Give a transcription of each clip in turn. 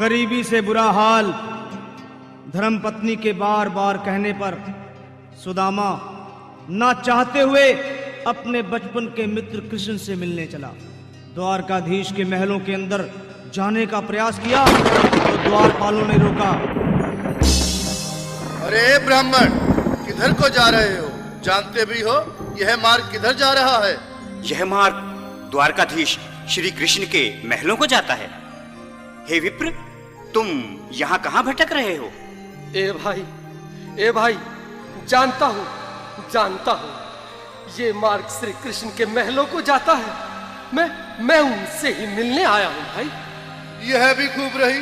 गरीबी से बुरा हाल धर्मपत्नी के बार बार कहने पर सुदामा ना चाहते हुए अपने बचपन के मित्र कृष्ण से मिलने चला। द्वारकाधीश के महलों के अंदर जाने का प्रयास किया तो द्वारपालों ने रोका। अरे ब्राह्मण, किधर को जा रहे हो? जानते भी हो यह मार्ग किधर जा रहा है? यह मार्ग द्वारकाधीश श्री कृष्ण के महलों को जाता है। हे विप्र, तुम यहाँ कहाँ भटक रहे हो? ए भाई, जानता हूँ ये मार्ग श्री कृष्ण के महलों को जाता है। मैं उनसे ही मिलने आया हूँ भाई। यह भी खूब रही।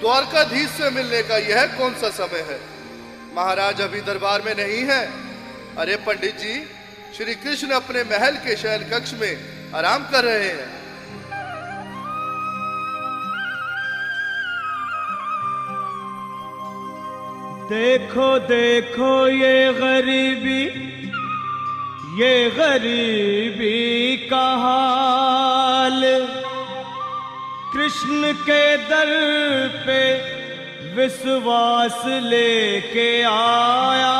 द्वारकाधीश से मिलने का यह कौन सा समय है? महाराज अभी दरबार में नहीं है। अरे पंडित जी, श्री कृष्ण अपने महल के शयन कक्ष में आराम कर रहे हैं। देखो देखो ये गरीबी का हाल, कृष्ण के दर पे विश्वास लेके आया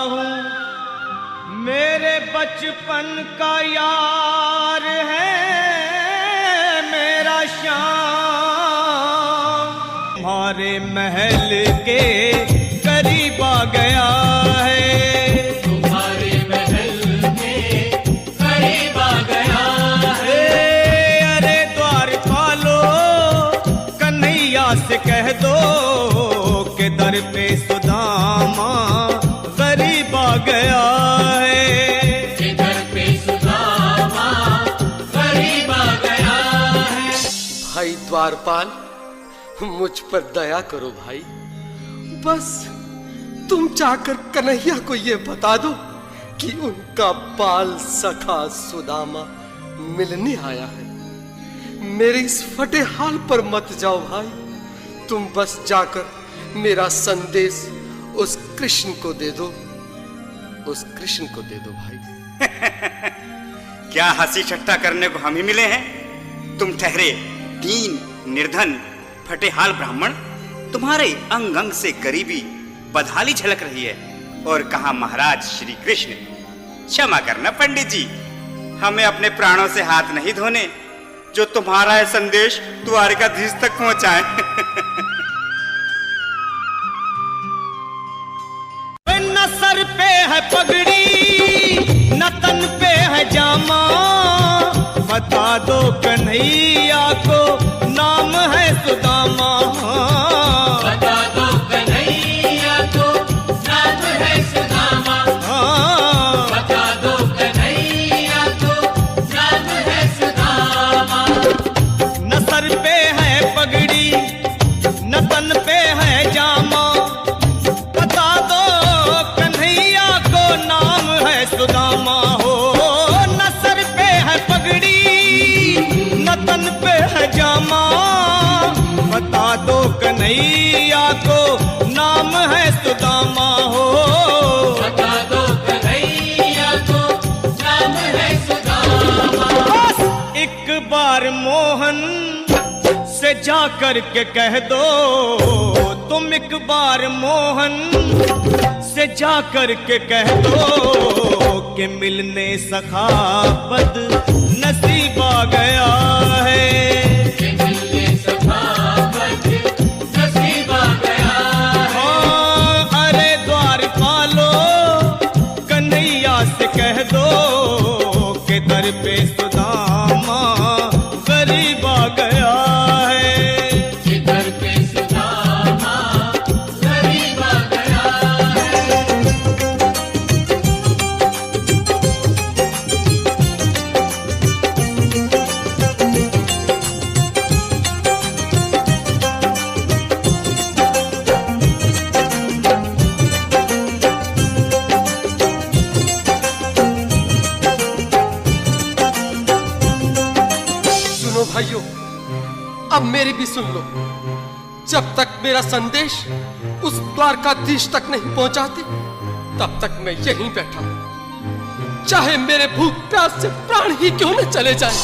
हूँ। मेरे बचपन का यार है मेरा श्याम, हमारे महल के करीब आ गया है। तुम्हारे महल के करीब आ गया है। अरे द्वारपालो, कन्हैया से कह दो कि दर पे सुदामा गरीब आ गया है। कि दर पे सुदामा गरीब आ गया है। भाई द्वारपाल, मुझ पर दया करो भाई। बस तुम जाकर कन्हैया को ये बता दो कि उनका बाल सखा सुदामा मिलने आया है। मेरे इस फटे हाल पर मत जाओ भाई। तुम बस जाकर मेरा संदेश उस कृष्ण को दे दो। भाई। क्या हंसी ठट्टा करने को हम ही मिले हैं? तुम ठहरे दीन निर्धन फटे हाल ब्राह्मण, तुम्हारे अंग अंग से गरीबी बदहाली झलक रही है। और कहा महाराज श्री कृष्ण? क्षमा करना पंडित जी, हमें अपने प्राणों से हाथ नहीं धोने जो तुम्हारा है संदेश द्वारकाधीश तक पहुंचाए। न सर पे है पगड़ी न तन पे है जामा, बता दो कन्हैया को नाम है सुदामा। बता दो कन्हैया को नाम है सुदामा। बता दो कन्हैया को नाम है सुदामा। न सर पे है पगड़ी न तन पे है जामा, बता दो कन्हैया को नाम है सुदामा। हो न सर पे है पगड़ी न तन पे है जामा, बता दो कन्हैया को नाम है सुदामा। हो बता दो कन्हैया को नाम है सुदामा। बस एक बार मोहन से जा कर के कह दो, तुम एक बार मोहन से जा कर के कह दो कि मिलने सखावत नसीब आ गया है। कि मिलने सखावत नसीब आ गया है। हाँ, अरे द्वारपालो, कन्हैया से कह दो कि दर पे सुदामा गरीब आ गया है। कि दर पे सुदामा गरीब आ गया है। सुनो भाइयों, अब मेरी भी सुन लो। जब तक मेरा संदेश उस द्वारकाधीश तक नहीं पहुंचाती, तब तक मैं यहीं बैठा हूं, चाहे मेरे भूख प्यास से प्राण ही क्यों न चले जाए।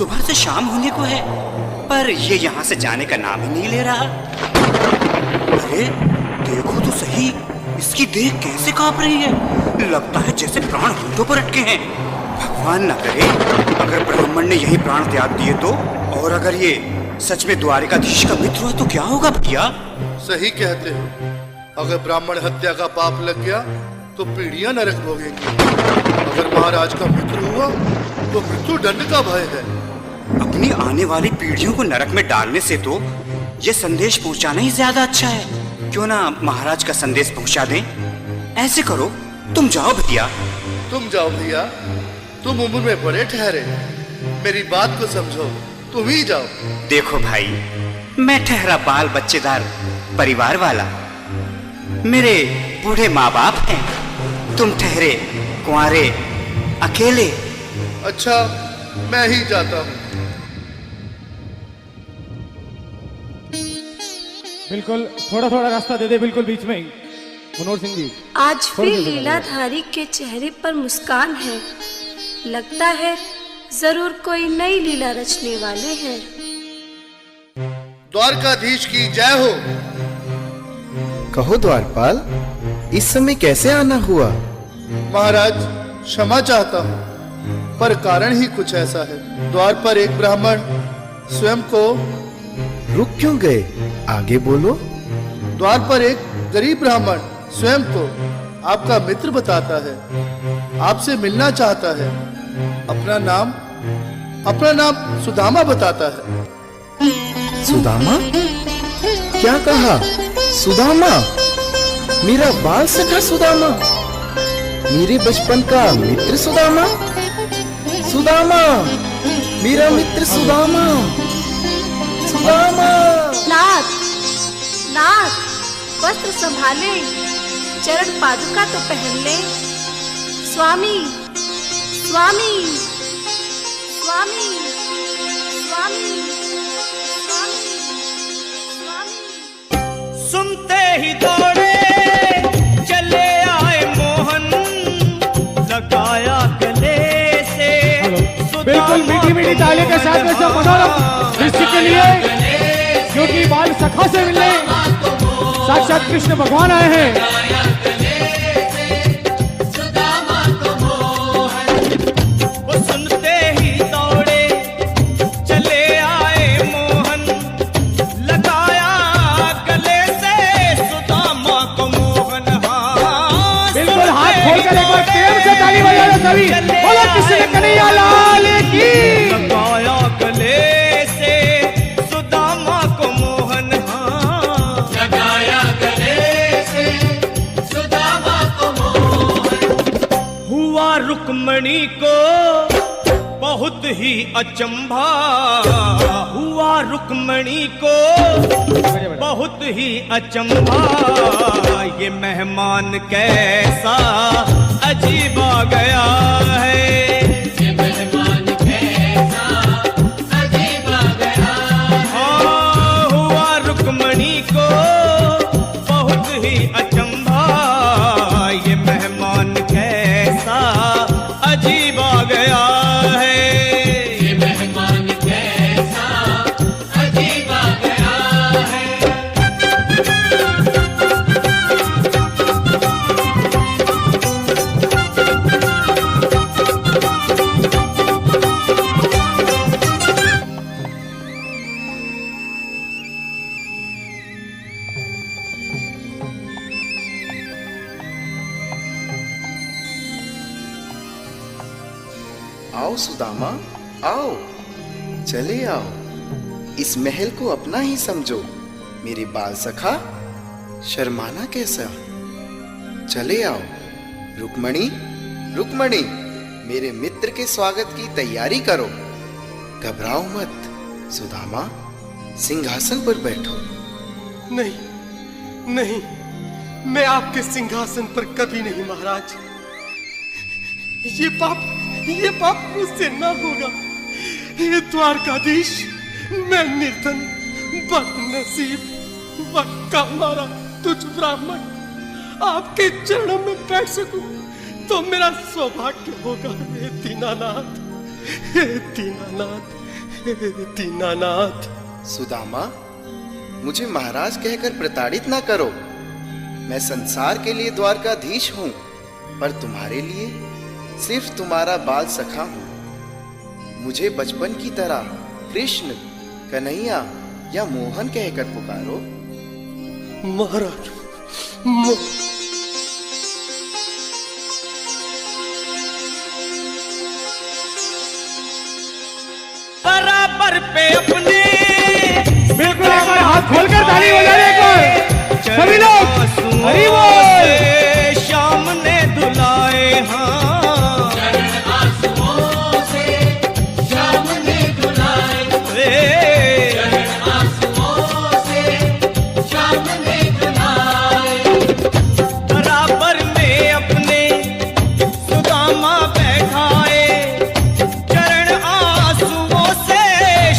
सुबह से शाम होने को है, पर ये यहाँ से जाने का नाम ही नहीं ले रहा। अरे देखो तो सही, इसकी देह कैसे कांप रही है। लगता है जैसे प्राण होठों पर अटके हैं। भगवान न करे अगर ब्राह्मण ने यही प्राण त्याग दिए तो, और अगर ये सच में द्वारिकाधीश का मित्र हुआ तो क्या होगा भैया? सही कहते हो, अगर ब्राह्मण हत्या का पाप लग गया तो पीढ़ियां नरक भोगेंगी। अगर महाराज का मित्र हुआ तो मृत्यु दंड का भय है। अपनी आने वाली पीढ़ियों को नरक में डालने से तो ये संदेश पहुंचाना ही ज्यादा अच्छा है। क्यों ना महाराज का संदेश पहुंचा दें? ऐसे करो, तुम जाओ भैया। तुम जाओ भैया, तुम उम्र में बड़े ठहरे, मेरी बात को समझो, तुम ही जाओ। देखो भाई, मैं ठहरा बाल बच्चेदार परिवार वाला, मेरे बूढ़े माँ बाप हैं, तुम ठहरे कुंवारे अकेले। अच्छा, मैं ही जाता हूँ। बिल्कुल, थोड़ा थोड़ा रास्ता दे दे, बिल्कुल बीच में ही। मनोहर सिंह जी, आज फिर लीलाधारी के चेहरे पर मुस्कान है। लगता है जरूर कोई नई लीला रचने वाले हैं। द्वारकाधीश की जय हो। कहो द्वारपाल, इस समय कैसे आना हुआ? महाराज, क्षमा चाहता हूँ, पर कारण ही कुछ ऐसा है। द्वार पर एक ब्राह्मण स्वयं को रुक क्यों गए? आगे बोलो। द्वार पर एक गरीब ब्राह्मण स्वयं को आपका मित्र बताता है, आपसे मिलना चाहता है। अपना नाम सुदामा बताता है। सुदामा? क्या कहा? सुदामा? मेरा बाल सखा सुदामा? मेरे बचपन का मित्र सुदामा? सुदामा, मेरा मित्र सुदामा। सुदामा। नाथ, नाथ, वस्त्र संभाले, चरण पादुका तो पहन ले। स्वामी, स्वामी, स्वामी, स्वामी, स्वामी, स्वामी। सुनते ही दौड़े चले आए मोहन, लगाया गले से। बिल्कुल मीठी मीठी ताली के साथ में सब मनोरम दृश्य के लिए, क्योंकि बाल सखा से मिलने साक्षात कृष्ण भगवान आए हैं। वो सुनते ही दौड़े चले आए मोहन, लगाया गले से सुदामा को मोहन। हाँ, बिल्कुल, हाथ खोलकर एक बार प्रेम से ताली बजाओ सभी। बोलो कृष्ण कन्हैया लाल की। लगाया गले से सुदामा को मोहन। हाँ, लगाया गले से सुदामा को मोहन। हुआ रुक्मणी को बहुत ही अचंभा, हुआ रुक्मणी को बहुत ही अचंभा। ये मेहमान कैसा अजीब आ गया है। ये मेहमान कैसा अजीब आ गया है। हाँ, हुआ रुक्मणी को बहुत ही अचंभा। ये मेहमान कैसा अजीब आ गया है। ये मेहमान कैसा अजीब आ गया है। आओ सुदामा, आओ, चले आओ। इस महल को अपना ही समझो। मेरे बाल सखा, शर्माना कैसा? चले आओ। रुक्मणी, रुक्मणी, मेरे मित्र के स्वागत की तैयारी करो। घबराओ मत। सुदामा, सिंहासन पर बैठो। नहीं, नहीं, मैं आपके सिंहासन पर कभी नहीं महाराज। ये पाप मुझसे न होगा। हे द्वारकाधीश, मैं निर्धन, बदनसीब, वक्का मारा तुझ ब्राह्मण आपके चरणों में बैठ सकूं तो मेरा सौभाग्य होगा। हे दीनानाथ, हे दीनानाथ, दीनानाथ। सुदामा, मुझे महाराज कहकर प्रताड़ित ना करो। मैं संसार के लिए द्वारकाधीश हूं, पर तुम्हारे लिए सिर्फ तुम्हारा बाल सखा हूं। मुझे बचपन की तरह कृष्ण, कन्हैया या मोहन कहकर पुकारो। महाराज बराबर पे अपने बिल्कुल एक बार हाथ खोलकर ताली बजाने को सभी लोग हरि बोल। श्याम ने दुलाए हाँ चरण आंसुओं से श्याम ने दुलाए, चरण आंसुओं से श्याम ने दुलाए। बराबर में अपने सुदामा बैठाए, चरण आंसुओं से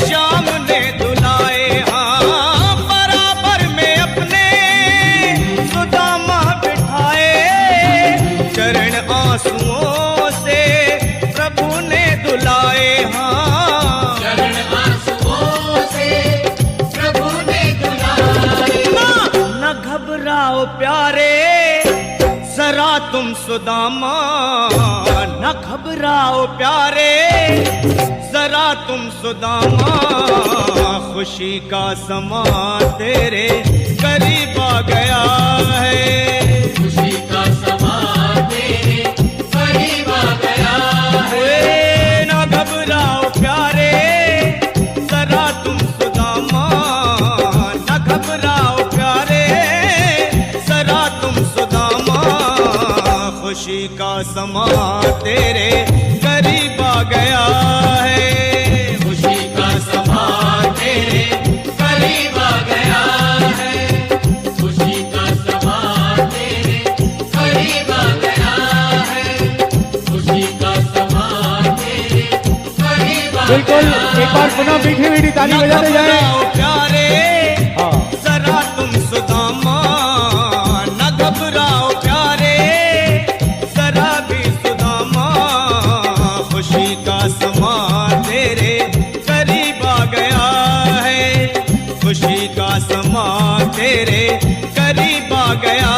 श्याम ने दुलाए हाँ। बराबर में अपने सुदामा बिठाए, चरण आंसुओं से प्रभु ने दुलाए हाँ। चरण आंसुओं से प्रभु ने दुलाए। न घबराओ प्यारे जरा तुम सुदामा, न घबराओ प्यारे जरा तुम सुदामा। खुशी का समा तेरे करीब आ गया है, खुशी का समा तेरे करीब आ गया है। न घबराओ प्यारे जरा तुम सुदामा, न घबराओ प्यारे जरा तुम सुदामा। खुशी का समा तेरे करीब आ गया है, खुशी का समा तेरे करीब आ गया है, खुशी का समा तेरे करीब आ गया है, खुशी का समा तेरे करीब आ बिल्कुल एक बार पुनः मीठी मीठी ताली बजाते जाए। प्यारे हाँ जरा तुम सुदामा, न घबराओ प्यारे जरा भी सुदामा। खुशी का समा तेरे करीब आ गया है, खुशी का समा तेरे करीब आ गया